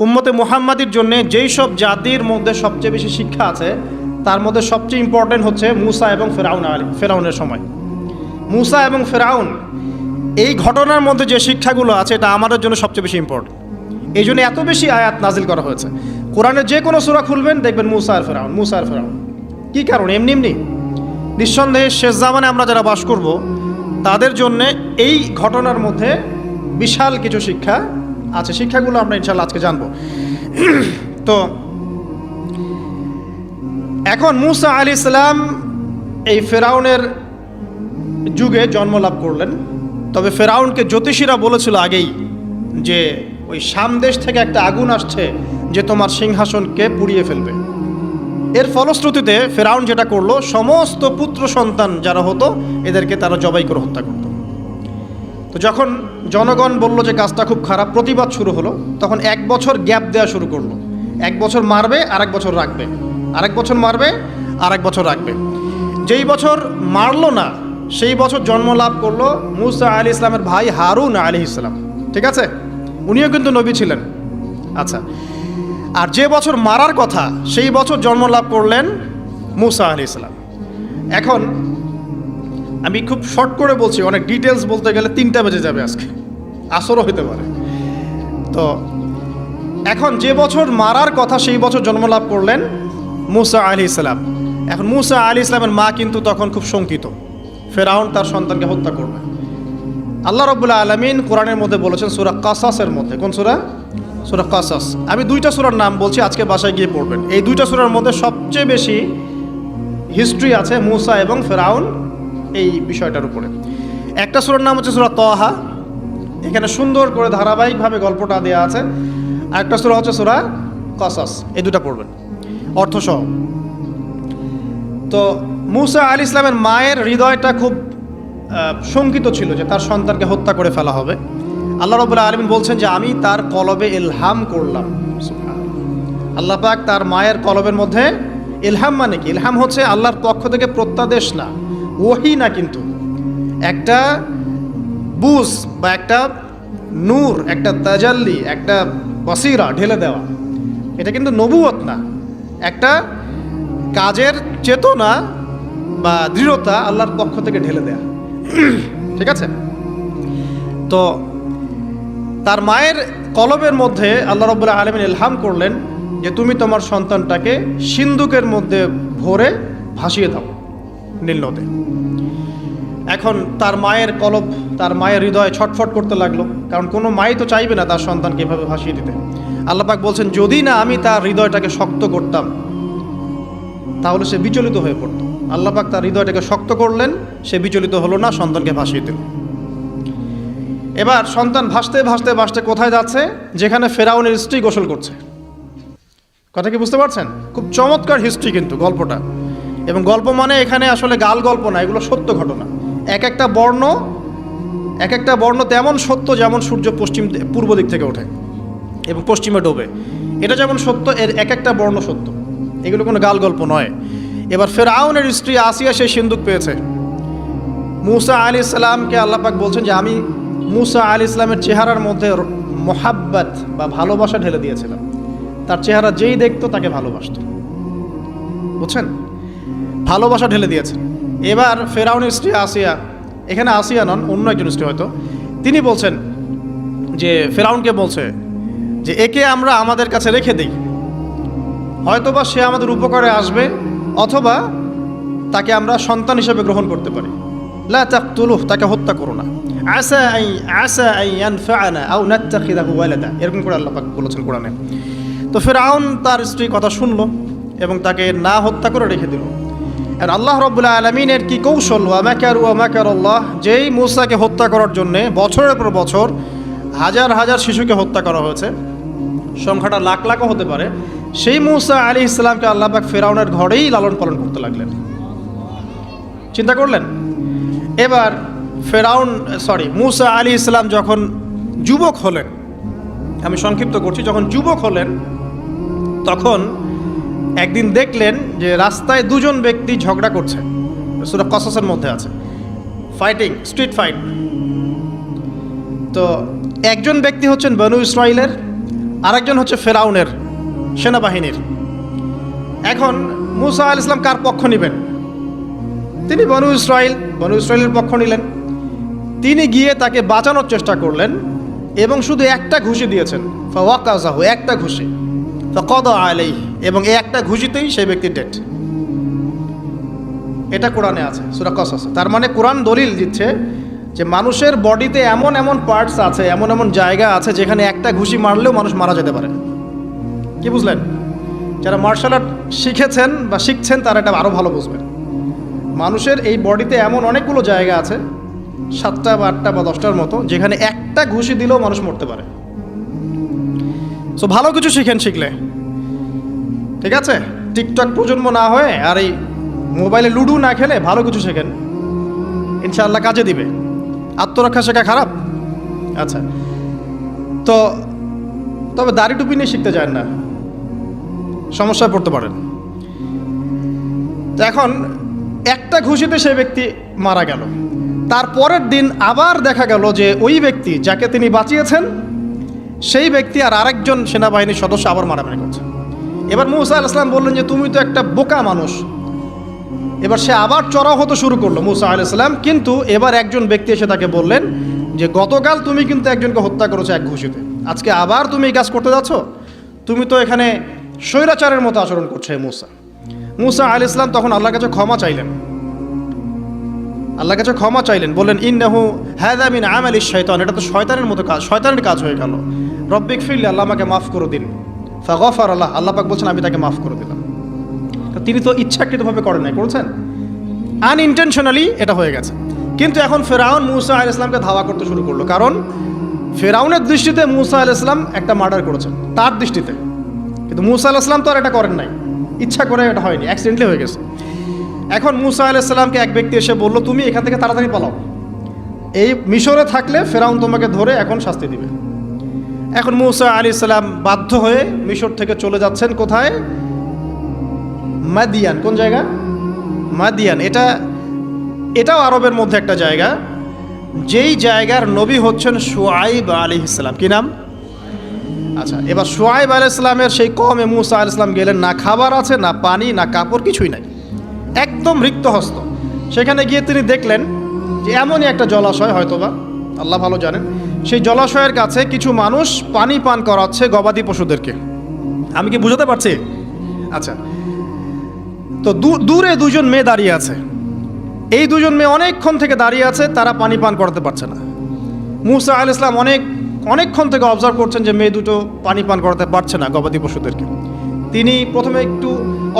উম্মতে মুহাম্মাদির জন্য যেই সব জাতির মধ্যে সবচেয়ে বেশি শিক্ষা আছে তার মধ্যে সবচেয়ে ইম্পর্টেন্ট হচ্ছে মুসা এবং ফেরাউনের সময়। মুসা এবং ফেরাউন এই ঘটনার মধ্যে যে শিক্ষাগুলো আছে এটা আমাদের জন্য সবচেয়ে বেশি ইম্পর্টেন্ট। এই জন্য এত বেশি আয়াত নাজিল করা হয়েছে। কোরআনের যে কোনো সূরা খুলবেন দেখবেন মুসা আর ফেরাউন। কী কারণ? এমনি নিঃসন্দেহে শেষ জামানে আমরা যারা বাস করব তাদের জন্যে এই ঘটনার মধ্যে বিশাল কিছু শিক্ষা আছে। শিক্ষাগুলো আমরা ইনশাআল্লাহ আজকে জানবো। তো এখন মুসা আলাইহিস সালাম এই ফেরাউনের যুগে জন্ম লাভ করলেন। তবে ফেরাউনকে জ্যোতিষীরা বলেছিল আগেই যে ওই শাম দেশ থেকে একটা আগুন আসছে যে তোমার সিংহাসনকে পুড়িয়ে ফেলবে। এর ফলশ্রুতিতে ফেরাউন যেটা করলো, সমস্ত পুত্র সন্তান যারা হতো এদেরকে তারা জবাই করে হত্যা করত। তো যখন জনগণ বলল যে কাজটা খুব খারাপ, প্রতিবাদ শুরু হলো, তখন 1 বছর গ্যাপ দেওয়া শুরু করলো। 1 বছর মারবে আর 1 বছর রাখবে, আরেক বছর মারবে আর 1 বছর রাখবে। যেই বছর মারলো না সেই বছর জন্ম লাভ করলো মুসা আলাইহিস সালামের ভাই হারুন আলাইহিস সালাম। ঠিক আছে, উনিও কিন্তু নবী ছিলেন। আচ্ছা, আর যে বছর মারার কথা সেই বছর জন্ম লাভ করলেন মুসা আলাইহিস সালাম। এখন আমি খুব শর্ট করে বলছি, অনেক ডিটেলস বলতে গেলে 3টা বেজে যাবে, আজকে আসরও হতে পারে। তো এখন যে বছর মারার কথা সেই বছর জন্ম লাভ করলেন মুসা আলাইহিস সালাম। এখন মুসা আলাইহিস সালামের মা কিন্তু তখন খুব শঙ্কিত, ফেরাউন তার সন্তানকে হত্যা করবে। আল্লাহ রাব্বুল আলামিন কোরআনের মধ্যে বলেছেন সূরা কাসাসের মধ্যে। কোন সূরা? সূরা কাসাস। আমি 2টা সূরার নাম বলছি, আজকে বাসায় গিয়ে পড়বেন। এই 2টা সূরার মধ্যে সবচেয়ে বেশি হিস্ট্রি আছে মুসা এবং ফেরাউন এই বিষয়টার উপরে। একটা সূরার নাম হচ্ছে সূরা তাহা, এখানে সুন্দর করে ধারাবাহিকভাবে গল্পটা দেওয়া আছে। আর একটা সূরা হচ্ছে সূরা কাসাস। এই 2টা পড়বেন অর্থসহ। তো মুসা আলাইহিস সালামের মায়ের হৃদয়টা খুব শঙ্কিত ছিল যে তার সন্তানকে হত্যা করে ফেলা হবে। আল্লাহ রাব্বুল আলামিন বলছেন যে আমি তার কলবে ইলহাম করলাম। আল্লাহ পাক তার মায়ের কলবের মধ্যে ইলহাম, মানে কি? ইলহাম হচ্ছে আল্লাহর পক্ষ থেকে প্রত্যাদেশ না, ওহী না, কিন্তু একটা বুঝ বা একটা নূর, একটা তাজাল্লি, একটা বসিরা ঢেলে দেওয়া। এটা কিন্তু নবুয়ত না, একটা কাজের চেতনা বা দৃঢ়তা আল্লাহর পক্ষ থেকে ঢেলে দেয়া। ঠিক আছে, তো তার মায়ের কলবের মধ্যে আল্লাহ রাব্বুল আলামিন ইলহাম করলেন যে তুমি তোমার সন্তানটাকে সিন্দুকের মধ্যে ভরে ভাসিয়ে দাও নীল নদে। এখন তার মায়ের কলব, তার মায়ের হৃদয় ছটফট করতে লাগলো, কারণ কোনো মাই তো চাইবে না তার সন্তানকে এভাবে ভাসিয়ে দিতে। আল্লাহ পাক বলছেন যদি না আমি তার হৃদয়টাকে শক্ত করতাম তাহলে সে বিচলিত হয়ে পড়তো। আল্লাহ পাক তার হৃদয়টাকে শক্ত করলেন, সে বিচলিত হলো না, সন্তানকে ভাসিয়ে দিল। এবার সন্তান ভাসতে ভাসতে ভাসতে কোথায় যাচ্ছে? যেখানে ফেরাউনের স্ত্রী গোসল করছে। কথা কি বুঝতে পারছেন? খুব চমৎকার হিস্ট্রি কিন্তু গল্পটা। এবং গল্প মানে এখানে আসলে গাল গল্প না, এগুলো সত্য ঘটনা। এক একটা বর্ণ তেমন সত্য যেমন সূর্য পূর্ব দিক থেকে ওঠে এবং পশ্চিমে ডোবে, এটা যেমন সত্য, এর এক একটা বর্ণ সত্য। এগুলো কোনো গাল গল্প নয়। এবার ফেরাউনের স্ত্রী আসিয়া সেই সিন্দুক পেয়েছে। মুসা আলাইহিস সালামকে আল্লাহ পাক বলছেন যে আমি মুসা আলাইহিস সালামের চেহারার মধ্যে মোহাব্বত বা ভালোবাসা ঢেলে দিয়েছিলাম। তার চেহারা যেই দেখতো তাকে ভালোবাসত। বুঝছেন? ভালোবাসা ঢেলে দিয়েছেন। এবার ফেরাউনের স্ত্রী আসিয়া, এখানে আসিয়া নন, অন্য একজন স্ত্রী হয়তো, তিনি বলছেন যে ফেরাউনকে বলছে যে একে আমরা আমাদের কাছে রেখে দিই, হয়তোবা সে আমাদের উপকারে আসবে, অথবা তাকে আমরা সন্তান হিসেবে গ্রহণ করতে পারি। লা তাকতুলুহু, তাকে হত্যা করো না। আসা আন ইয়ানফা'না আও নাত্তাখিযাহু ওয়ালাদা, এরকম করে আল্লাহ পাক বলেছেন কোরআনে। তো ফেরাউন তার স্ত্রীর কথা শুনলো এবং তাকে না হত্যা করে রেখে দিল। আর আল্লাহ রাব্বুল আলামিনের কি কৌশল! ওয়া মাকারুল্লাহ, যেই মুসাকে হত্যা করার জন্য বছরের পর বছর হাজার হাজার শিশুকে হত্যা করা হয়েছে, সংখ্যাটা লাখ লাখও হতে পারে, সেই মুসা আলাইহিস সালামকে আল্লাহ পাক ফেরাউনের ঘরেই লালন পালন করতে লাগলেন। চিন্তা করলেন? এবার মুসা আলাইহিস সালাম যখন যুবক হলেন, আমি সংক্ষিপ্ত করছি, যখন যুবক হলেন তখন একদিন দেখলেন যে রাস্তায় 2জন ব্যক্তি ঝগড়া করছে। সূরা কাসাসের মধ্যে আছে, স্ট্রিট ফাইট। তো একজন ব্যক্তি হচ্ছেন বনু ইসরাইলের, আরেকজন হচ্ছে ফেরাউনের সেনাবাহিনীর। এখন মূসা আলাইহিস সালাম কার পক্ষ নেবেন? তিনি বনু ইসরাইলের পক্ষ নিলেন। তিনি গিয়ে তাকে বাঁচানোর চেষ্টা করলেন এবং শুধু একটা ঘুষি দিয়েছেন, ফাওয়াকাযাহু, একটা ঘুষি, ফাকাদা আলাইহি, এবং এই একটা ঘুষিতেই সেই ব্যক্তি ডেড। এটা কোরআনে আছে সূরা কসস। তার মানে কোরআন দলিল দিচ্ছে যে মানুষের বডিতে এমন এমন পার্টস আছে, এমন এমন জায়গা আছে যেখানে একটা ঘুষি মারলেও মানুষ মারা যেতে পারে। কি বুঝলেন? যারা মার্শাল আর্ট শিখেছেন বা শিখছেন তারা এটা আরও ভালো বুঝবেন। মানুষের এই বডিতে এমন অনেকগুলো জায়গা আছে, 7টা বা 8টা বা 10টার মতো, যেখানে একটা ঘুষি দিলেও মানুষ মরতে পারে। সো ভালো কিছু শিখেন, শিখলে ঠিক আছে। টিকটক প্রজন্ম না হয়ে আর এই মোবাইলে লুডো না খেলে ভালো কিছু শেখেন, ইনশাআল্লাহ কাজে দিবে। আত্মরক্ষা শেখা খারাপ? আচ্ছা, তো তবে দাড়ি টুপি নিয়ে শিখতে যান না, সমস্যায় পড়তে পারেন। তো এখন একটা ঘুষিতে সেই ব্যক্তি মারা গেল। তারপরের দিন আবার দেখা গেল যে ওই ব্যক্তি যাকে তিনি বাঁচিয়েছেন সেই ব্যক্তি আর আরেকজন সেনাবাহিনীর সদস্য আবার মারামারি করছে। এবার মূসা আলাইহিস সালাম বললেন যে তুমি তো একটা বোকা মানুষ। এবার সে আবার চড়াও হতে শুরু করলো মূসা আলাইহিস সালাম, কিন্তু এবার একজন ব্যক্তি এসে তাকে বললেন যে গতকাল তুমি কিন্তু একজনকে হত্যা করেছো এক ঘুষিতে, আজকে আবার তুমি এই কাজ করতে যাচ্ছ, তুমি তো এখানে স্বৈরাচারের মতো আচরণ করছো মূসা। মূসা আলাইহিস সালাম তখন আল্লাহর কাছে ক্ষমা চাইলেন, আল্লাহর কাছে ক্ষমা চাইলেন, বললেন ইন্নাহু হাযা মিন আমালিশ শাইতান, এটা তো শয়তানের মতো কাজ, শয়তানের কাজ হয়ে গেল। রব্বিক ফিরলি, আল্লাহ আমাকে মাফ করে দিন। ফাগফার আল্লাহ, আল্লাহ পাক বলছেন আমি তাকে মাফ করে দিলাম। তিনি তো ইচ্ছাকৃতভাবে করেন নাই, করেছেন আনইনটেনশনালি, এটা হয়ে গেছে। কিন্তু এখন ফেরাউন মূসা আলাইহিস সালামকে ধাওয়া করতে শুরু করলো, কারণ ফেরাউনের দৃষ্টিতে মূসা আলাইহিস সালাম একটা মার্ডার করেছেন তার দৃষ্টিতে, কিন্তু মূসা আলাইহিস সালাম তো আর এটা করেন নাই, ইচ্ছা করে এটা হয়নি, অ্যাক্সিডেন্টলি হয়ে গেছে। এখন মূসা আলাইহিস সালামকে এক ব্যক্তি এসে বলল তুমি এখান থেকে তাড়াতাড়ি পালাও, এই মিশরে থাকলে ফেরাউন তোমাকে ধরে এখন শাস্তি দিবে। এখন মূসা আলাইহিস সালাম বাধ্য হয়ে মিশর থেকে চলে যাচ্ছেন কোথায়? মাদিয়ান। কোন জায়গা? মাদিয়ান। এটাও আরবের মধ্যে একটা জায়গা, যেই জায়গার নবী হচ্ছেন শুআইব আলাইহিস সালাম। কি নাম? আচ্ছা, এবার শুআইব আলাইহিস সালামের সেই কওমে মূসা আলাইহিস সালাম গেলেন, না খাবার আছে, না পানি, না কাপড়, কিছুই নাই, একদম রিক্ত হস্ত। সেখানে গিয়ে তিনি দেখলেন যে এমনই একটা জলাশয়, হয়তোবা আল্লাহ ভালো জানেন, সেই জলাশয়ের কাছে কিছু মানুষ পানি পান করাচ্ছে গবাদি পশুদেরকে। আমি কি বুঝাতে পারছি? আচ্ছা, তো দূরে দুজন মেয়ে দাঁড়িয়ে আছে, এই দুজন মেয়ে অনেকক্ষণ থেকে দাঁড়িয়ে আছে, তারা পানি পান করাতে পারছে না। মূসা আলাইহিস সালাম অনেকক্ষণ থেকে অবজার্ভ করছেন যে মেয়ে দুটো পানি পান করাতে পারছে না গবাদি পশুদেরকে। তিনি প্রথমে একটু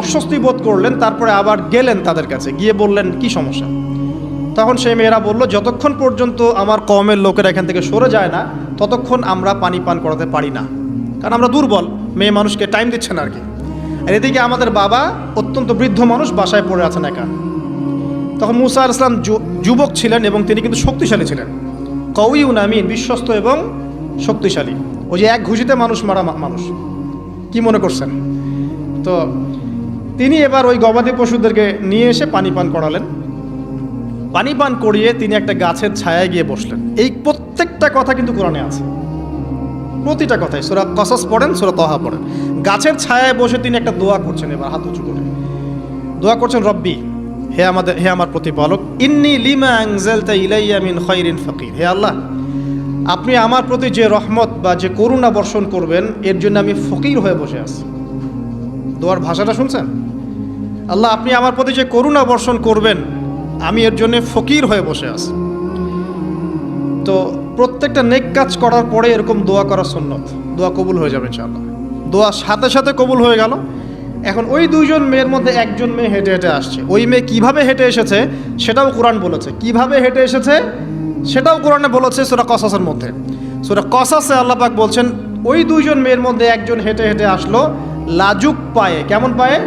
অস্বস্তি বোধ করলেন, তারপরে আবার গেলেন তাদের কাছে, গিয়ে বললেন কি সমস্যা। তখন সেই মেয়েরা বলল যতক্ষণ পর্যন্ত আমার কওমের লোকেরা এখান থেকে সরে যায় না ততক্ষণ আমরা পানি পান করাতে পারি না, কারণ আমরা দুর্বল, মেয়ে মানুষকে টাইম দিচ্ছেন আর কি। আর এদিকে আমাদের বাবা অত্যন্ত বৃদ্ধ মানুষ, বাসায় পড়ে আছেন একা। তখন মূসা আলাইহিস সালাম যুবক ছিলেন এবং তিনি কিন্তু শক্তিশালী ছিলেন, কওয়িউন আমিন, বিশ্বস্ত এবং শক্তিশালী। ওই যে এক ঘুষিতে মানুষ মারা মানুষ, কি মনে করছেন? তো তিনি এবার ওই গবাদি পশুদেরকে নিয়ে এসে পানি পান করালেন। পানি পান করিয়ে তিনি একটা গাছের ছায়ায় গিয়ে বসলেন। এই প্রত্যেকটা কথা কিন্তু কোরআনে আছে, প্রতিটা কথাই। সূরা কসস পড়েন, সূরা তাহা পড়েন। গাছের ছায়ায় বসে তিনি একটা দোয়া করছেন, এবার হাত উঁচু করে দোয়া করছেন, রব্বি, হে আমার প্রতিপালক, ইন্নী লিমা আনজালতা ইলাইয়া মিন খায়রিন ফাকির, হে আল্লাহ, আপনি আমার প্রতি যে রহমত বা যে করুণা বর্ষণ করবেন এর জন্য আমি ফকির হয়ে বসে আছি। দোয়ার ভাষাটা শুনছেন? আল্লাহ, আপনি আমার প্রতি যে করুণা বর্ষণ করবেন আমি এর জন্য ফকির হয়ে বসে আছি। তো প্রত্যেকটা নেক কাজ করার পরে এরকম দোয়া করা সুন্নত, দোয়া কবুল হয়ে যাবে ইনশাআল্লাহ। দোয়া সাথে সাথে কবুল হয়ে গেল। এখন ওই দুইজন মেয়ের মধ্যে একজন মেয়ে হেঁটে হেঁটে আসছে। ওই মেয়ে কিভাবে হেঁটে এসেছে সেটাও কোরআন বলেছে, কিভাবে হেঁটে এসেছে সেটাও কোরআনে বলেছে সূরা কসসের মধ্যে। সূরা কসসে আল্লাহ পাক বলছেন ওই দুইজন মেয়ের মধ্যে একজন হেঁটে হেঁটে আসলো লাজুক পায়ে। কেমন পায়ে?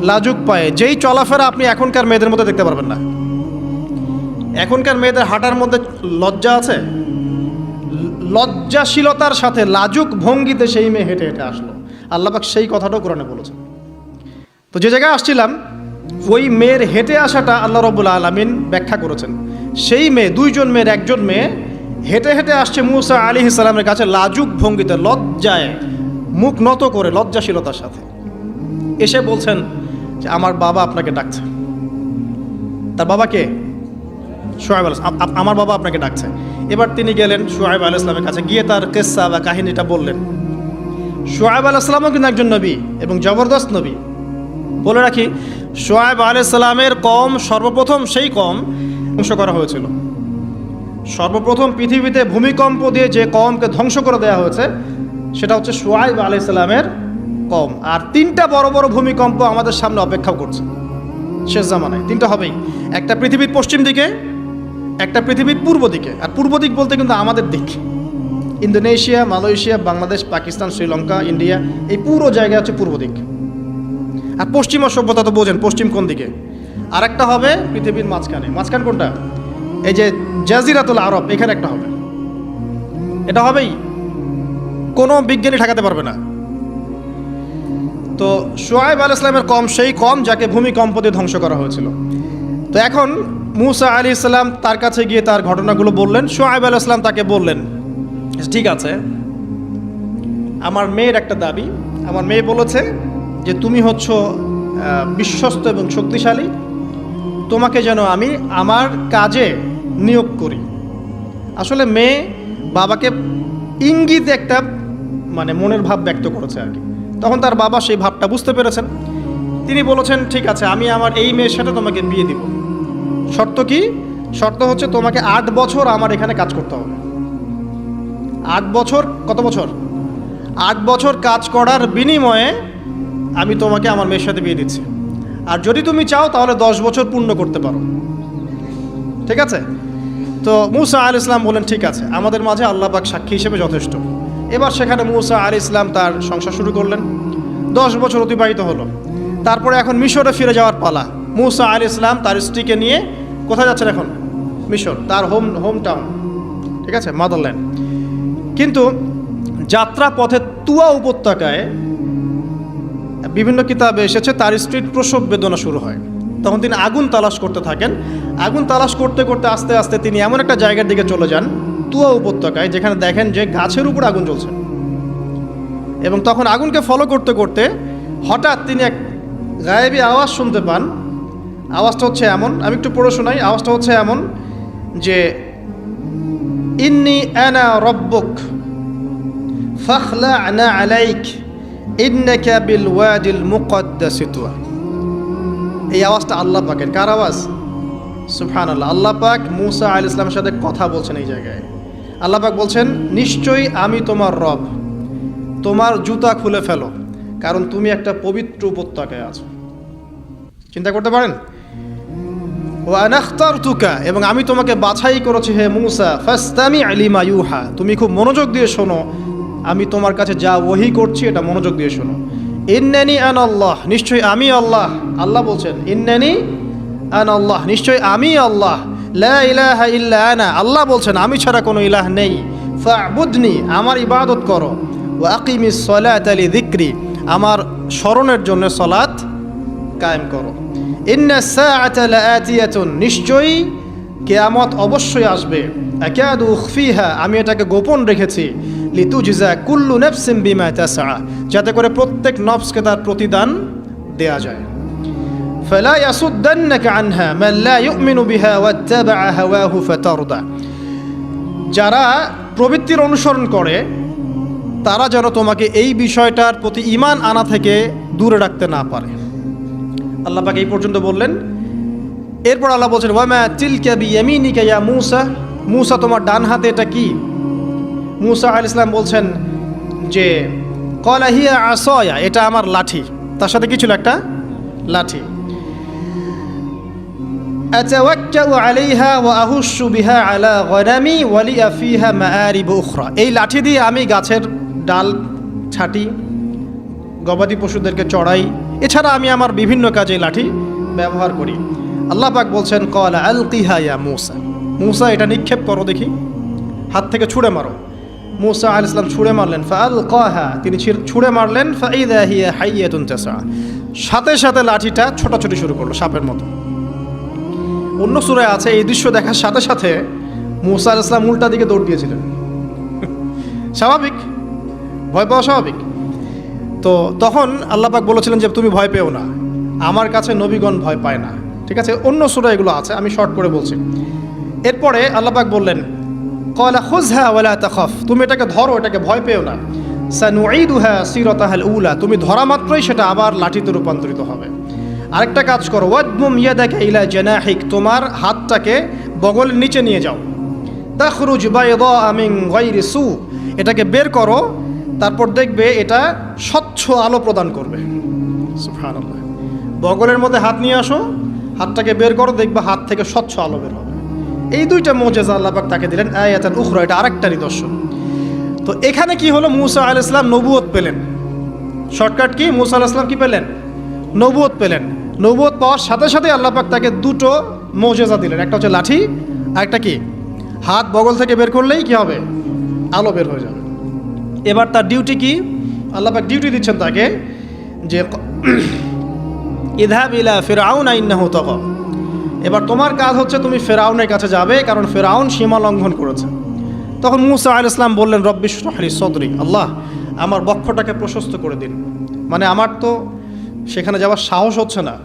লাজুক পায়ে। যেই চলাফেরা আপনি এখনকার মেয়েদের মধ্যে দেখতে পারবেন না। এখনকার মেয়েদের হাঁটার মধ্যে লজ্জা আছে, লজ্জাশীলতার সাথে লাজুক ভঙ্গিতে সেই মেয়ে হেঁটে হেঁটে আসলো। আল্লাহ পাক সেই কথাটাও কোরআনে বলেছেন। তো যে জায়গায় আসছিলাম, ওই মেয়ের হেঁটে আসাটা আল্লাহ রাব্বুল আলামিন ব্যাখ্যা করেছেন। সেই মেয়ে, দুইজন মেয়ের একজন মেয়ে হেঁটে হেঁটে আসছে মূসা আলাইহিস সালামের কাছে লাজুক ভঙ্গিতে, লজ্জায় মুখ নত করে, লজ্জাশীলতার সাথে এসে বলছেন যে আমার বাবা আপনাকে ডাকছে। তার বাবাকে শুআয়ব আলাইহিস সালাম, আমার বাবা আপনাকে ডাকছে। এবার তিনি গেলেন শুআয়ব আলাইহিস সালামের কাছে, গিয়ে তার কিসসা বা কাহিনীটা বললেন। শুআয়ব আলাইহিস সালামও কিন্তু একজন নবী এবং জবরদস্ত নবী। বলে রাখি, শুআয়ব আলাইহিস সালামের কওম সর্বপ্রথম সেই কওম ধ্বংস করা হয়েছিল। সর্বপ্রথম পৃথিবীতে ভূমিকম্প দিয়ে যে কওমকে ধ্বংস করে দেওয়া হয়েছে সেটা হচ্ছে শুআয়ব আলাইহিস সালামের কওম। আর 3টা বড় বড় ভূমিকম্প আমাদের সামনে অপেক্ষা করছে শেষ জামানায়। 3টা হবেই, একটা পৃথিবীর পশ্চিম দিকে, একটা পৃথিবীর পূর্ব দিকে। আর পূর্ব দিক বলতে কিন্তু আমাদের দিক, Indonesia, Malaysia, Bangladesh, Pakistan, Sri Lanka, India, এই পুরো জায়গা হচ্ছে পূর্ব দিক। আর পশ্চিমা সভ্যতা তো বোঝেন পশ্চিম কোন দিকে। আর একটা হবে পৃথিবীর মাঝখানে। মাঝখান কোনটা? এই যে জাজিরাতুল আরব, এখানে একটা হবে। এটা হবেই, কোনো বিজ্ঞানী ঠেকাতে পারবে না। তো শুআয়ব আলাইহিস সালামের কওম সেই কওম যাকে ভূমিকম্প দিয়ে ধ্বংস করা হয়েছিল। তো এখন মূসা আলাইহিস সালাম তার কাছে গিয়ে তার ঘটনাগুলো বললেন। শুআয়ব আলাইহিস সালাম তাকে বললেন, ঠিক আছে, আমার মেয়ের একটা দাবি। আমার মেয়ে বলেছে যে তুমি হচ্ছ বিশ্বস্ত এবং শক্তিশালী, তোমাকে যেন আমি আমার কাজে নিয়োগ করি। আসলে মেয়ে বাবাকে ইঙ্গিত একটা মানে মনের ভাব ব্যক্ত করেছে আর কি। তখন তার বাবা সেই ভাবটা বুঝতে পেরেছেন। তিনি বলেছেন, ঠিক আছে, আমি আমার এই মেয়ের সাথে তোমাকে বিয়ে দিব। শর্ত কি? শর্ত হচ্ছে তোমাকে 8 বছর আমার এখানে কাজ করতে হবে। 8 বছর, কত বছর? 8 বছর কাজ করার বিনিময়ে আমি তোমাকে আমার মেয়ের সাথে বিয়ে দিচ্ছি। আর যদি তুমি চাও তাহলে 10 বছর পূর্ণ করতে পারো। ঠিক আছে? তো মূসা আলাইহিস সালাম বলেন, ঠিক আছে, আমাদের মাঝে আল্লাহ পাক সাক্ষী হিসেবে যথেষ্ট। এবার সেখানে মূসা আলাইহিস সালাম তার সংসার শুরু করলেন। 10 বছর অতিবাহিত হলো। তারপরে এখন মিশরে ফিরে যাওয়ার পালা। মূসা আলাইহিস সালাম তার স্ত্রীকে নিয়ে কোথায় যাচ্ছেন এখন? মিশর, তার হোম টাউন। ঠিক আছে, মাদারল্যান্ড। কিন্তু যাত্রা পথে তুয়া উপত্যকায় বিভিন্ন কিতাবে এসেছে তার স্ত্রীর প্রসব বেদনা শুরু হয়। তখন তিনি আগুন তালাশ করতে থাকেন। আগুন তালাশ করতে করতে আস্তে আস্তে তিনি এমন একটা জায়গার দিকে চলে যান, তুয়া উপত্যকায়, যেখানে দেখেন যে গাছের উপর আগুন জ্বলছে। এবং তখন আগুনকে ফলো করতে করতে হঠাৎ তিনি এক গায়েবী আওয়াজ শুনতে পান। আওয়াজটা হচ্ছে এমন, আমি একটু পড়ে শোনাই। আওয়াজটা হচ্ছে এমন যে, ইন্নি আনা রব্বুক ফাখলা'না আলাইক ইন্নাকা বিল ওয়াদিল মুকদ্দাসি তুয়া। এই আওয়াজটা আল্লাহ পাকের। কার আওয়াজ? সুবহানাল্লাহ। আল্লাহ পাক মূসা আলাইহিস সালামের সাথে কথা বলছেন এই জায়গায়। আল্লাহ পাক বলছেন, নিশ্চয়ই আমি তোমার রব, তোমার জুতা খুলে ফেলো, কারণ তুমি একটা পবিত্র উপত্যকায় আছো। চিন্তা করতে পারেন? ওয়া আনা ইখতারতুকা, এবং আমি তোমাকে বাছাই করেছি হে মূসা, ফাসতামি' লিমা ইউহা, তুমি খুব মনোযোগ দিয়ে শোনো, আমি তোমার কাছে যা ওহী করছি এটা মনোযোগ দিয়ে শোনো। ইন্নানি আনা আল্লাহ, নিশ্চয়ই আমি আল্লাহ। আল্লাহ বলছেন, ইন্নানি আনা আল্লাহ, নিশ্চয়ই আমি আল্লাহ। লা ইলাহা ইল্লা আনা, আল্লাহ বলছেন আমি ছাড়া কোনো ইলাহ নেই। ফা'বুদনি, আমার ইবাদত করো। ওয়া আকিমিস সালাতা লিযিকরি, আমার স্মরণের জন্য সালাত কায়েম করো। ইন্নাস সাআতা লাআতিয়াতুন, নিশ্চয়ই কিয়ামত অবশ্যই আসবে। আকাদু উখফিহা, আমি এটাকে গোপন রেখেছি। লিতুজজা কুল্লু নাফসিন বিমা তাসআ, যাতে করে প্রত্যেক নফসকে তার প্রতিদান দেয়া যায়। ফালা ইয়াসুদ্দান্নাকা আনহা মান লা ইউমিনু বিহা ওয়াত্তাবা'a হাওয়াহু ফাতারদা, যারা প্রবৃত্তির অনুসরণ করে তারা যেন তোমাকে এই বিষয়টার প্রতি ঈমান আনা থেকে দূরে রাখতে না পারে। আল্লাহ পাক এই পর্যন্ত বললেন। এরপর আল্লাহ বলছেন, ওয়া মা তিলকা বিয়ামিনিকা ইয়া মূসা, মূসা তোমার ডান হাতে এটা কি? মূসা আলাইহিস সালাম বলছেন যে, ক্বালা হিয়া আসায়া, এটা আমার লাঠি। তার সাথে কি ছিল? একটা লাঠি। আতাওয়াক্কাউ আলাইহা ওয়া আহুশু বিহা আলা গনামি ওয়া লিয়া ফিহা মাআরিব উখরা, এই লাঠি দিয়ে আমি গাছের ডাল ছাঁটি, গবাদি পশুদেরকে চড়াই, এছাড়া আমি আমার বিভিন্ন কাজে লাঠি ব্যবহার করি। আল্লাহ পাক বলছেন, ক্বালা আলকিহা ইয়া মূসা, মূসা এটা নিক্ষেপ করো দেখি, হাত থেকে ছুঁড়ে মারো। মূসা আলাইহিস সালাম ছুঁড়ে মারলেন। ফাআলকাহা, তিনি ছুঁড়ে মারলেন। ফাইযা হিয়া হাইয়াতুন তাসআ, সাথে সাথে লাঠিটা ছোটাছুটি শুরু করলো সাপের মতো। অন্য সূরায় আছে এই দৃশ্য দেখার সাথে সাথে মুসা আলাইহিস সালাম উল্টা দিকে দৌড় দিয়েছিলেন। স্বাভাবিক, ভয় পাওয়া স্বাভাবিক। তো তখন আল্লাহ পাক বলেছিলেন যে তুমি ভয় পেও না, আমার কাছে নবীগণ ভয় পায় না। ঠিক আছে, অন্য সূরা এগুলো আছে, আমি শর্ট করে বলছি। এরপরে আল্লাহ পাক বললেন ক্বালা খুযহা ওয়ালা তাখাফ, তুমি এটাকে ধরো, এটাকে ভয় পেও না। সানুঈদুহা সিরাতাহাল উলা, তুমি ধরা মাত্রই সেটা আবার লাঠিতে রূপান্তরিত হবে। আরেকটা কাজ করো, ওয়াদমুম ইয়াদাকা ইলা জানাহিক, তোমার হাতটাকে বগলের নিচে নিয়ে যাও। তাখরুজ বাইদা মিন গায়রি সু, এটাকে বের করো, তারপর দেখবে এটা স্বচ্ছ আলো প্রদান করবে। সুবহানাল্লাহ। বগলের মধ্যে হাত নিয়ে আসো, হাতটাকে বের করো, দেখবে হাত থেকে স্বচ্ছ আলো বের হবে। এই দুইটা মুজিজা আল্লাহ পাক তাকে দিলেন। আয়াতান উখরা, এটা আরেকটা নিদর্শন। তো এখানে কি হলো, মুসা আলাইহিস সালাম নবুয়ত পেলেন। শর্টকাট কি, মুসা আলাইহিস সালাম কি পেলেন? নবুয়ত পেলেন। নবুয়ত পাওয়ার সাথে সাথে আল্লাহ পাক তাকে দুটো মুজিজা দিলেন, একটা হচ্ছে লাঠি, আর একটা কি, হাত বগল থেকে বের করলেই কি হবে, আলো বের হয়ে যাবে। এবার তার ডিউটি কি, আল্লাহ পাক ডিউটি দিচ্ছেন তাকে যে ইযহাব ইলা ফিরআউনা ইন্নাহু তাগা, এবার তোমার কাজ হচ্ছে তুমি ফেরাউনের কাছে যাবে, কারণ ফেরাউন সীমা লঙ্ঘন করেছে। তখন মুসা আলাইহিস সালাম বললেন রব্বি ইশরাহ লি সদরি, আল্লাহ আমার বক্ষটাকে প্রশস্ত করে দিন। মানে আমার তো সেখানে যাওয়ার সাহস হচ্ছে না,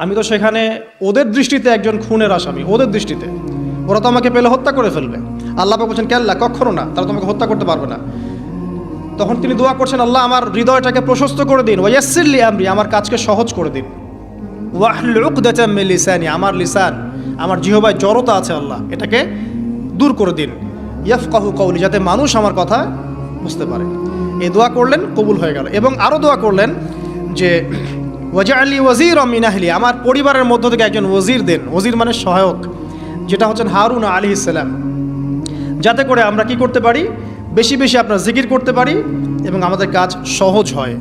আমি তো সেখানে ওদের দৃষ্টিতে একজন খুনের আসামি, ওদের দৃষ্টিতে ওরা তো আমাকে পেলে হত্যা করে ফেলবে। আল্লাহ পাক বলছেন কেল্লা, কখনো না, তারা তোমাকে হত্যা করতে পারবে না। তখন তিনি দোয়া করছেন, আল্লাহ আমার হৃদয়টাকে প্রশস্ত করে দিন, ওয়া ইয়াসসির লি আমরি, আমার কাজকে সহজ করে দিন। ওয়াহলুল উকদাতাম মিন লিসানি, আমার লিসান, আমার জিহ্বায় জড়তা আছে আল্লাহ, এটাকে দূর করে দিন। ইয়াফকাহু কওলি, যাতে মানুষ আমার কথা বুঝতে পারে। এই দোয়া করলেন, কবুল হয়ে গেল। এবং আরও দোয়া করলেন যে ওয়াজআলি ওয়াজিরাম মিন আহলি, আমার পরিবারের মধ্য থেকে একজন ওয়াজির দেন। ওয়াজির মানে সহায়ক, যেটা হচ্ছেন হারুন আলাইহিস সালাম, যাতে করে আমরা কি করতে পারি, বেশি বেশি আপনার জিকির করতে পারি এবং আমাদের কাজ সহজ হয়।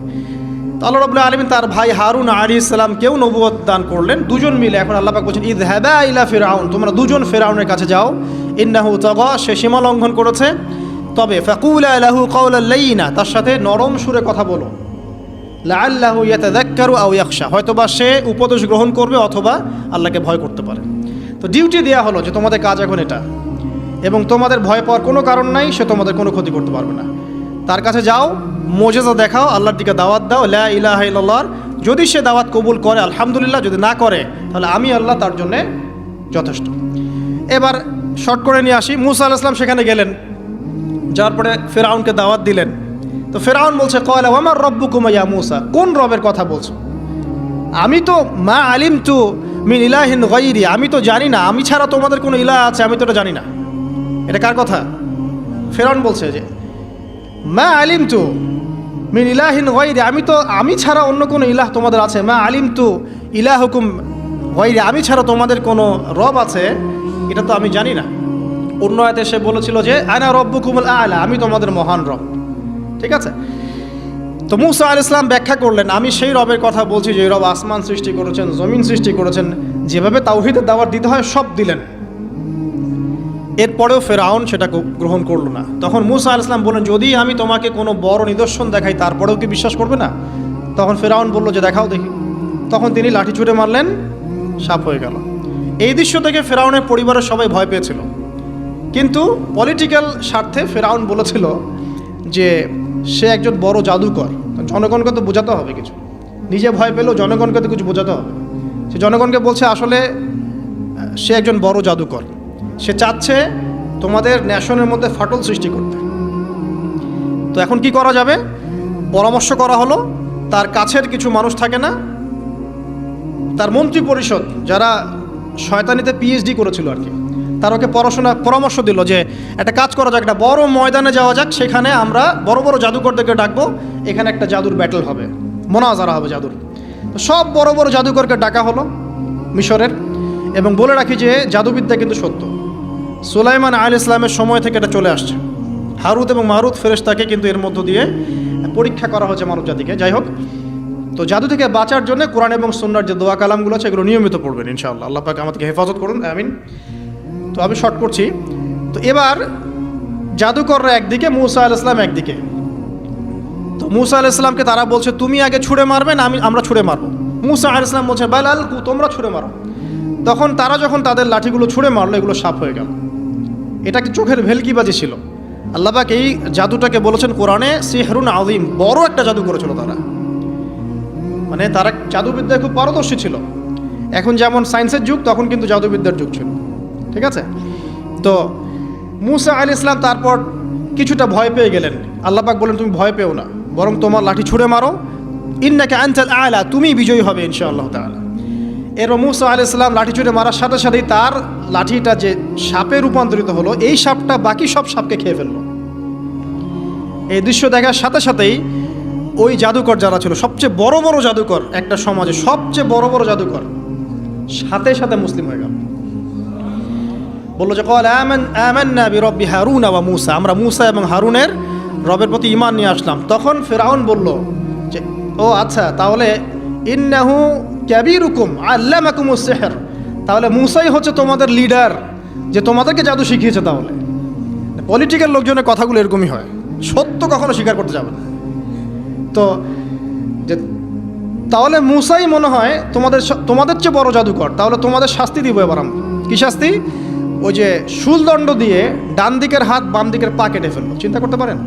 তো আল্লাহ রাব্বুল আলামিন তার ভাই হারুন আলাইহিস সালামকেও নবুয়ত দান করলেন, দুজন মিলে। এখন আল্লাহ পাক বলছেন ইযহাবা ইলা ফিরআউন, তোমরা দুজন ফিরআউনের কাছে যাও, ইন্নাহু তাগা, সে সীমা লঙ্ঘন করেছে। তবে ফাকুলা লাহু কাওলাল লাইয়িনা, তার সাথে নরম সুরে কথা বলো। লাআল্লাহু ইয়াতাযাক্কারু আও ইয়াখশা, হয়তোবা সে উপদেশ গ্রহণ করবে অথবা আল্লাহকে ভয় করতে পারে। তো ডিউটি দেওয়া হলো যে তোমাদের কাজ এখন এটা, এবং তোমাদের ভয় পাওয়ার কোনো কারণ নাই, সে তোমাদের কোনো ক্ষতি করতে পারবে না। তার কাছে যাও, মুজিজা দেখাও, আল্লাহর দিকে দাওয়াত দাও, লা ইলাহা ইল্লাল্লাহ। যদি সে দাওয়াত কবুল করে আলহামদুলিল্লাহ, যদি না করে তাহলে আমি আল্লাহ তার জন্যে যথেষ্ট। এবার শর্ট করে নিয়ে আসি, মুসা আলাইহিস সালাম সেখানে গেলেন, যাওয়ার পরে ফিরআউনকে দাওয়াত দিলেন। তো ফিরআউন বলছে ক্বালা ওয়া মা রাব্বুকুম ইয়া মুসা, কোন রবের কথা বলছো? আমি তো মা আলিমতু মিন ইলাহিন গায়রি, আমি তো জানি না, আমি ছাড়া তোমাদের কোনো ইলাহ আছে আমি তো এটা জানি না। এটা কার কথা? ফিরআউন বলছে যে মা আলিমতু মিন ইলাহিন গায়রি, আমি ছাড়া অন্য কোনো ইলাহ তোমাদের আছে। মা আলিমতু ইলাহুকুম গায়রি, আমি ছাড়া তোমাদের কোনো রব আছে এটা তো আমি জানি না। অন্য আয়াতে সে বলেছিল যে আনা রব্বুকুমুল আ'লা, আমি তোমাদের মহান রব। ঠিক আছে, তো মুসা আলাইহিস সালাম ব্যাখ্যা করলেন, আমি সেই রবের কথা বলছি যে রব আসমান সৃষ্টি করেছেন, জমিন সৃষ্টি করেছেন, যেভাবে তাওহীদের দাওয়াত দিতে হয় সব দিলেন। এরপরেও ফেরাউন সেটা গ্রহণ করলো না। তখন মুসা আলাইহিস সালাম বললেন, যদি আমি তোমাকে কোনো বড় নিদর্শন দেখাই তারপরেও কি বিশ্বাস করবে না? তখন ফেরাউন বলল যে দেখাও দেখি। তখন তিনি লাঠি ছুঁড়ে মারলেন, সাপ হয়ে গেল। এই দৃশ্য থেকে ফেরাউনের পরিবারের সবাই ভয় পেয়েছিল, কিন্তু পলিটিক্যাল স্বার্থে ফেরাউন বলেছিল যে সে একজন বড় জাদুকর, জনগণকে তো বোঝাতে হবে কিছু, নিজে ভয় পেলেও জনগণকে তো কিছু বোঝাতে হবে। সে জনগণকে বলছে আসলে সে একজন বড় জাদুকর, সে চাচ্ছে তোমাদের ন্যাশনের মধ্যে ফাটল সৃষ্টি করতে। তো এখন কি করা যাবে? পরামর্শ করা হলো, তার কাছের কিছু মানুষ থাকে না, তার মন্ত্রী পরিষদ যারা শয়তানিতে পিএইচডি করেছিল আর কি, তার ওকে পরামর্শ দিল যে একটা কাজ করা যাক, একটা বড় ময়দানে যাওয়া যাক, সেখানে আমরা বড় বড় জাদুকরদেরকে ডাকবো, এখানে একটা জাদুর ব্যাটল হবে, মোনাজারা হবে জাদুর। তো সব বড় বড় জাদুকরকে ডাকা হলো মিশরের, এবং বলে রাখি যে জাদুবিদ্যা কিন্তু সত্য, সুলাইমান আলাইহিস সালামের সময় থেকে এটা চলে আসছে। হারুত এবং মারুত ফেরেশতাকে কিন্তু এর মধ্য দিয়ে পরীক্ষা করা হয়েছে মানব জাতিকে। যাই হোক, তো জাদু থেকে বাঁচার জন্য কোরআন এবং সুন্নাহর যে দোয়া কালামগুলো আছে এগুলো নিয়মিত পড়বেন ইনশাআল্লাহ। আল্লাহ পাক আমাদেরকে হেফাজত করুন, আমিন। তো আমি শর্ট করছি। তো এবার জাদুকররা একদিকে, মুসা আলাইহিস সালাম একদিকে। তো মুসা আলাইহিস সালামকে তারা বলছে তুমি আগে ছুঁড়ে মারবে না আমরা ছুঁড়ে মারবো? মুসা আলাইহিস সালাম বলছে বাল আলকু, তোমরা ছুঁড়ে মারো। তখন তারা যখন তাদের লাঠিগুলো ছুঁড়ে মারলো, এগুলো সাপ হয়ে গেল। এটা কি চোখের ভেলকিবাজি ছিল? আল্লাহ পাক এই জাদুটাকে বলেছেন কোরআনে সিহরুন আযীম, বড় একটা জাদু করেছিল তারা। মানে তারা জাদুবিদ্যায় খুব পারদর্শী ছিল। এখন যেমন সায়েন্সের যুগ, তখন কিন্তু জাদুবিদ্যার যুগ ছিল। ঠিক আছে? তো মূসা আলাইহিস সালাম তারপর কিছুটা ভয় পেয়ে গেলেন। আল্লাহ পাক বলেন তুমি ভয় পেও না, বরং তোমার লাঠি ছুঁড়ে মারো, ইন্নাকা আনতাল আ'লা, তুমি বিজয়ী হবে ইনশাআল্লাহ তাআলা। এরপর মূসা আলাইহিস সালাম লাঠি ছুঁড়ে মারার সাথে সাথেই তার লাঠিটা যে সাপে রূপান্তরিত হলো, এই সাপটা বাকি সব সাপকে খেয়ে ফেললো। এই দৃশ্য দেখার সাথে সাথেই ওই জাদুকর যারা ছিল, সবচেয়ে বড় বড় জাদুকর, একটা সমাজে সবচেয়ে বড় বড় জাদুকর, সাথে সাথে মুসলিম হয়ে গেল। বললো যে ক্বালা আমান্না বিরব্বি হারুন ওয়া মূসা, আমরা মূসা এবং হারুনের রবের প্রতি ঈমান নিয়ে আসলাম। তখন ফিরআউন বলল যে ও আচ্ছা, তাহলে ইন্নাহু কাবীরুকুম আল্লামাকুমুস সিহর, তাহলে মূসাই হচ্ছে তোমাদের লিডার, যে তোমাদেরকে জাদু শিখিয়েছে। তাহলে পলিটিক্যাল লোকজনের কথাগুলো এরকমই হয়, সত্য কখনো স্বীকার করতে যাবে না। তো যে তাহলে মূসাই মনে হয় তোমাদের চেয়ে বড় জাদুকর, তাহলে তোমাদের শাস্তি দিব এবার আমরা। কি শাস্তি? ওই যে শুলদণ্ড দিয়ে ডান দিকের হাত বাম দিকের পা কেটে ফেললো। চিন্তা করতে পারেন,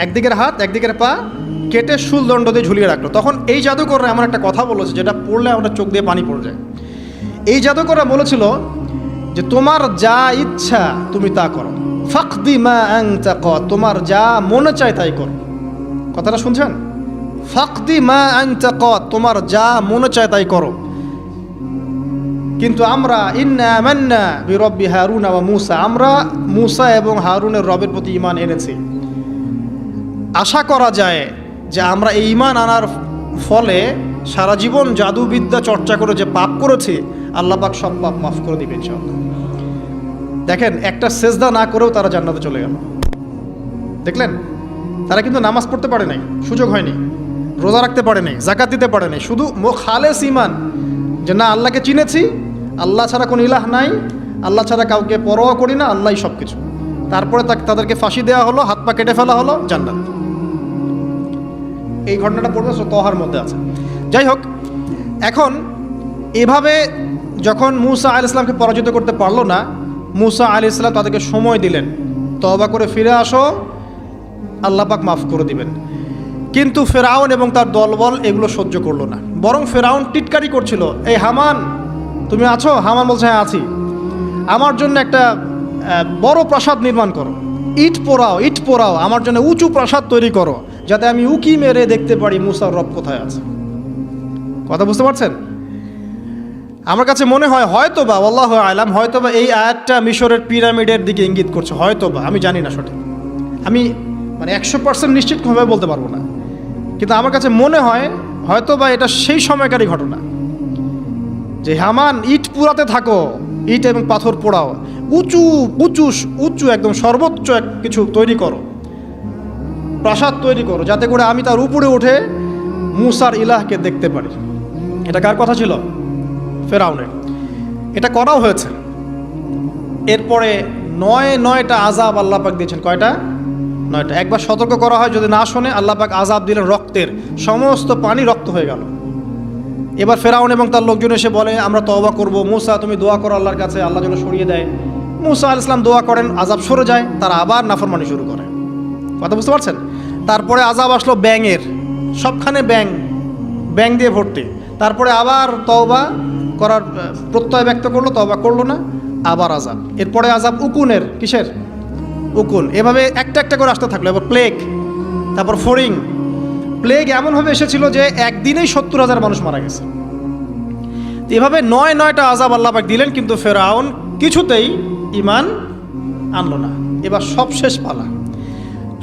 একদিকের হাত একদিকের পা কেটে শুলদণ্ড দিয়ে ঝুলিয়ে রাখলো। তখন এই জাদুকররা এমন একটা কথা বলেছে যেটা পড়লে আমাদের চোখ দিয়ে পানি পড়ে যায়। এই জাদুকররা বলেছিল যে তোমার যা ইচ্ছা তুমি তা করো, ফাকদি মা আনতা ক, তোমার যা মনে চায় তাই করো। কথাটা শুনছেন? ফাকদি মা আনতা ক, তোমার যা মনে চায় তাই করো। কিন্তু আমরা ইন্না আমান্না বিরব্বি হারুন ওয়া মূসা, আমরা মূসা এবং হারুনের রবের প্রতি ঈমান এনেছি। আশা করা যায় যে আমরা এই ঈমান আনার ফলে সারা জীবন জাদুবিদ্যা চর্চা করে যে পাপ করেছি, আল্লাহ পাক সব পাপ মাফ করে দিবেন ইনশাআল্লাহ। দেখেন, একটা সেজদা না করেও তারা জান্নাতে চলে গেল। দেখলেন, তারা কিন্তু নামাজ পড়তে পারে নাই, সুযোগ হয়নি, রোজা রাখতে পারে নাই, জাকাত দিতে পারে নাই, শুধু খালেস ঈমান যে না আল্লাহকে চিনেছি, আল্লাহ ছাড়া কোনো ইলাহ নাই, আল্লাহ ছাড়া কাউকে পরোয়া করি না, আল্লাহই সব কিছু। তারপরে তাদেরকে ফাঁসি দেওয়া হলো, হাত পা কেটে ফেলা হলো, জান্নাত। এই ঘটনাটা পড়বে তহার মধ্যে আছে। যাই হোক, এখন এভাবে যখন মূসা আলাইহিস সালামকে পরাজিত করতে পারলো না, মূসা আলাইহিস সালাম তাদেরকে সময় দিলেন, তওবা করে ফিরে আসো, আল্লাহ পাক মাফ করে দিবেন। কিন্তু ফেরাউন এবং তার দলবল এগুলো সহ্য করলো না, বরং ফেরাউন টিটকারি করছিল, এই হামান তুমি আছো? হামান বলছে হ্যাঁ আছি। আমার জন্য একটা বড় প্রাসাদ নির্মাণ করো, ইট পোড়াও, আমার জন্য উঁচু প্রাসাদ তৈরি করো, যাতে আমি উকি মেরে দেখতে পারি মূসার রব কোথায় আছে। কথা বুঝতে পারছেন? আমার কাছে মনে হয় হয়তোবা, আল্লাহু আ'লাম, হয়তোবা এই আয়াতটা মিশরের পিরামিডের দিকে ইঙ্গিত করছে, হয়তোবা, আমি জানি না সঠিক, আমি মানে 100% নিশ্চিতভাবে বলতে পারবো না, কিন্তু আমার কাছে মনে হয় হয়তোবা এটা সেই সময়কারই ঘটনা, যে হামান ইট পুরাতে থাকো, ইট এবং পাথর পোড়াও, উঁচু একদম সর্বোচ্চ কিছু তৈরি করো, প্রাসাদ তৈরি করো, যাতে করে আমি তার উপরে উঠে মূসার ইলাহকে দেখতে পারি। এটা কার কথা ছিল? ফেরাউনের। এটা করাও হয়েছে। এরপরে 9টা আযাব আল্লাহ পাক দিয়েছেন। কয়টা? 9টা। একবার সতর্ক করা হয়, যদি না শোনে আল্লাহ পাক আযাব দিলেন রক্তের, সমস্ত পানি রক্ত হয়ে গেল। এবার ফেরাউন এবং তার লোকজন এসে বলে আমরা তওবা করব, মূসা তুমি দোয়া করো আল্লাহর কাছে, আল্লাহ যেন সরিয়ে দেয়। মূসা আলাইহিস সালাম দোয়া করেন, আযাব সরে যায়, তারা আবার নাফরমানি শুরু করে। কথা বুঝতে পারছেন? তারপরে আযাব আসলো ব্যাঙের, সবখানে ব্যাঙ দিয়ে ভর্তি। তারপরে আবার তওবা করার প্রত্যয় ব্যক্ত করলো, তওবা করলো না, আবার আযাব। এরপরে আযাব উকুনের, কিসের? উকুন। এভাবে একটা একটা করে আসতে থাকলো। এবার প্লেগ, তারপর ফড়িং। প্লেগ এমনভাবে এসেছিল যে একদিনেই 70,000 মানুষ মারা গেছে। এভাবে 9টা আযাব আল্লাহ পাক দিলেন, কিন্তু ফেরাউন কিছুতেই ঈমান আনলো না। এবার সবশেষ পালা।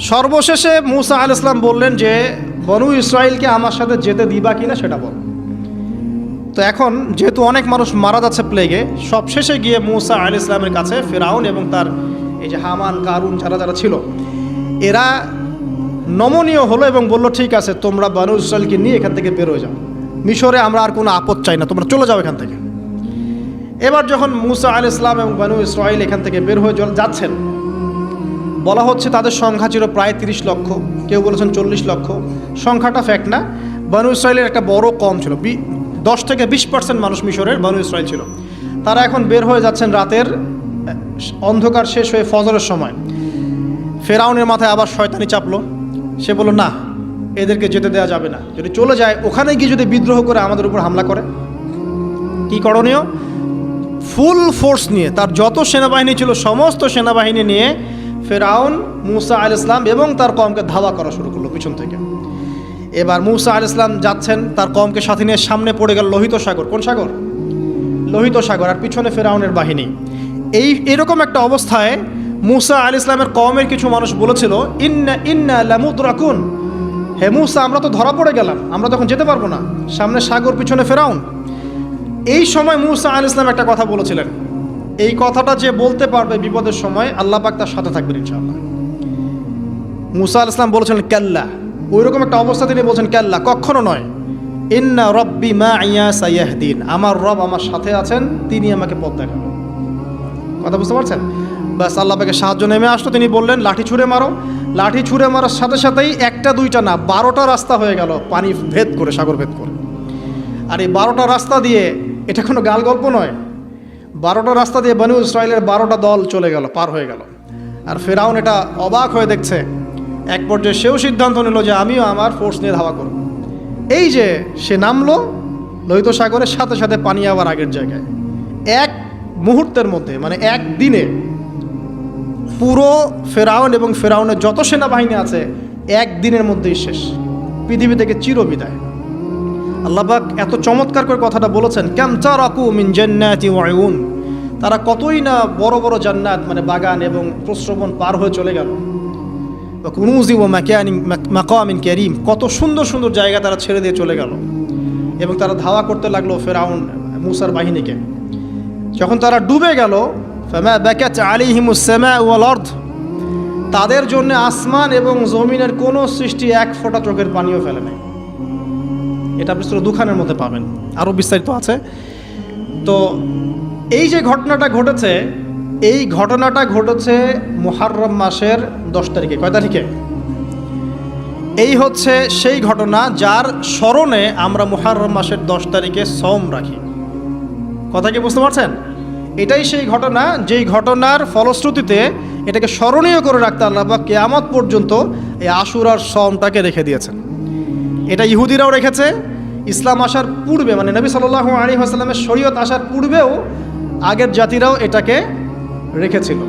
সর্বশেষে মূসা আলাইহিস সালাম বললেন যে বনু ইসরাইলকে আমার সাথে যেতে দিবা কিনা সেটা বল। তো এখন যেহেতু অনেক মানুষ মারা যাচ্ছে প্লেগে, সবশেষে গিয়ে মূসা আলাইহিস সালামের কাছে ফেরাউন এবং তার এই যে হামান, কারুন, যারা ছিল, এরা নমনীয় হলো এবং বলল ঠিক আছে, তোমরা বনু ইসরাইলকে নিয়ে এখান থেকে বের হয়ে যাও, মিশরে আমরা আর কোনো আপদ চাই না, তোমরা চলে যাও এখান থেকে। এবার যখন মূসা আলাইহিস সালাম এবং বনু ইসরাইল এখান থেকে বের হয়ে যাচ্ছেন, বলা হচ্ছে তাদের সংখ্যা ছিল প্রায় 30 লক্ষ, কেউ বলেছেন 40 লক্ষ। সংখ্যাটা ফ্যাক্ট না, বনু ইসরাইলের একটা বড় কম ছিল, 10 থেকে 20% মানুষ মিশরের বনু ইসরাইল ছিল। তারা এখন বের হয়ে যাচ্ছেন রাতের অন্ধকার শেষ হয়ে ফজরের সময় ফেরাউনের মাথায় আবার শয়তানি চাপলো। সে বলল, না, এদেরকে যেতে দেওয়া যাবে না, যদি চলে যায় ওখানে গিয়ে যদি বিদ্রোহ করে আমাদের উপর হামলা করে। কি করণীয়? ফুল ফোর্স নিয়ে, তার যত সেনাবাহিনী ছিল সমস্ত সেনাবাহিনী নিয়ে ফেরাউন মূসা আলাইহিস সালাম এবং তার কওমকে ধাওয়া করা শুরু করলো পিছন থেকে। এবার মূসা আলাইহিস সালাম যাচ্ছেন, তার কওমকে সাথে নিয়ে সামনে পড়ে গেল লোহিত সাগর। কোন সাগর? লোহিত সাগর। আর পিছনে ফেরাউনের বাহিনী। এরকম একটা অবস্থায় মূসা আলাইহিস সালামের কওমের কিছু মানুষ বলেছিল, ইন্না লামুদরাকুন, হে মূসা, আমরা তো ধরা পড়ে গেলাম, আমরা তখন যেতে পারবো না, সামনে সাগর পিছনে ফেরাউন। এই সময় মূসা আলাইহিস সালাম একটা কথা বলেছিলেন, এই কথাটা যে বলতে পারবে বিপদের সময় আল্লাহ পাক তার সাথে থাকবেন ইনশাআল্লাহ। মূসা আলাইহিস সালাম বলেছিলেন কাল্লা, ওইরকম একটা অবস্থা তিনি বলছেন কাল্লা, কখনো নয়, ইন্না রব্বি মাইয়া সাইয়াহদিন, আমার রব আমার সাথে আছেন, তিনি আমাকে পথ দেখাবেন। কথা বুঝতে পারছেন? ব্যাস আল্লাহ পাকের সাহায্য নেমে আসলো। তিনি বললেন লাঠি ছুঁড়ে মারো। লাঠি ছুঁড়ে মারার সাথে সাথেই একটা দুইটা না 12টা রাস্তা হয়ে গেল পানি ভেদ করে, সাগর ভেদ করে। আর এই 12টা রাস্তা দিয়ে, এটা কোনো গাল গল্প নয়, 12টা রাস্তা দিয়ে বনু ইসরায়েলের 12টা দল চলে গেল, পার হয়ে গেল। আর ফেরাউন এটা অবাক হয়ে দেখছে। এক পর্যায়ে সেও সিদ্ধান্ত নিল যে আমিও আমার ফোর্স নিয়ে ধাওয়া করব। এই যে সে নামলো লোহিত সাগরের সাথে সাথে পানি আবার আগের জায়গায়। এক মুহূর্তের মধ্যে, মানে একদিনে পুরো ফেরাউন এবং ফেরাউনের যত সেনাবাহিনী আছে একদিনের মধ্যেই শেষ, পৃথিবী থেকে চিরবিদায়। আল্লাহ পাক এত চমৎকার করে কথাটা বলেছেন, কাম তারাকু মিন জান্নাতি ওয়া উয়ুন, তারা কতই না বড় বড় জান্নাত মানে বাগান এবং প্রস্রবণ পার হয়ে চলে গেল। ওয়া কুনুজি ওয়া মাকামিন কারীম, কত সুন্দর সুন্দর জায়গা তারা ছেড়ে দিয়ে চলে গেল। এবং তারা ধাওয়া করতে লাগলো ফেরাউন মূসার বাহিনীকে। যখন তারা ডুবে গেল, ফামা বাকাত আলাইহিমুস সামাউ ওয়াল আরদ, তাদের জন্য আসমান এবং জমিনের কোনো সৃষ্টি এক ফোঁটা চোখের পানিও ফেলে নাই। এটা আপনি সূরা দুখানের মধ্যে পাবেন, আরও বিস্তারিত আছে। তো এই যে ঘটনাটা ঘটেছে, এই ঘটনাটা ঘটেছে মুহররম মাসের 10 তারিখে। কয় তারিখে? এই হচ্ছে সেই ঘটনা যার স্মরণে আমরা মুহররম মাসের 10 তারিখে সওম রাখি। কথা কি বুঝতে পারছেন? এটাই সেই ঘটনা, যেই ঘটনার ফলশ্রুতিতে এটাকে স্মরণীয় করে রাখতে আল্লাহ পাক কিয়ামত পর্যন্ত এই আশুরার সওমটাকে রেখে দিয়েছেন। এটা ইহুদিরাও রেখেছে, ইসলাম আসার পূর্বে, মানে নবী সাল্লাল্লাহু আলাইহি ওয়াসাল্লামের শরীয়ত আসার পূর্বেও আগের জাতিরাও এটাকে রেখেছিল।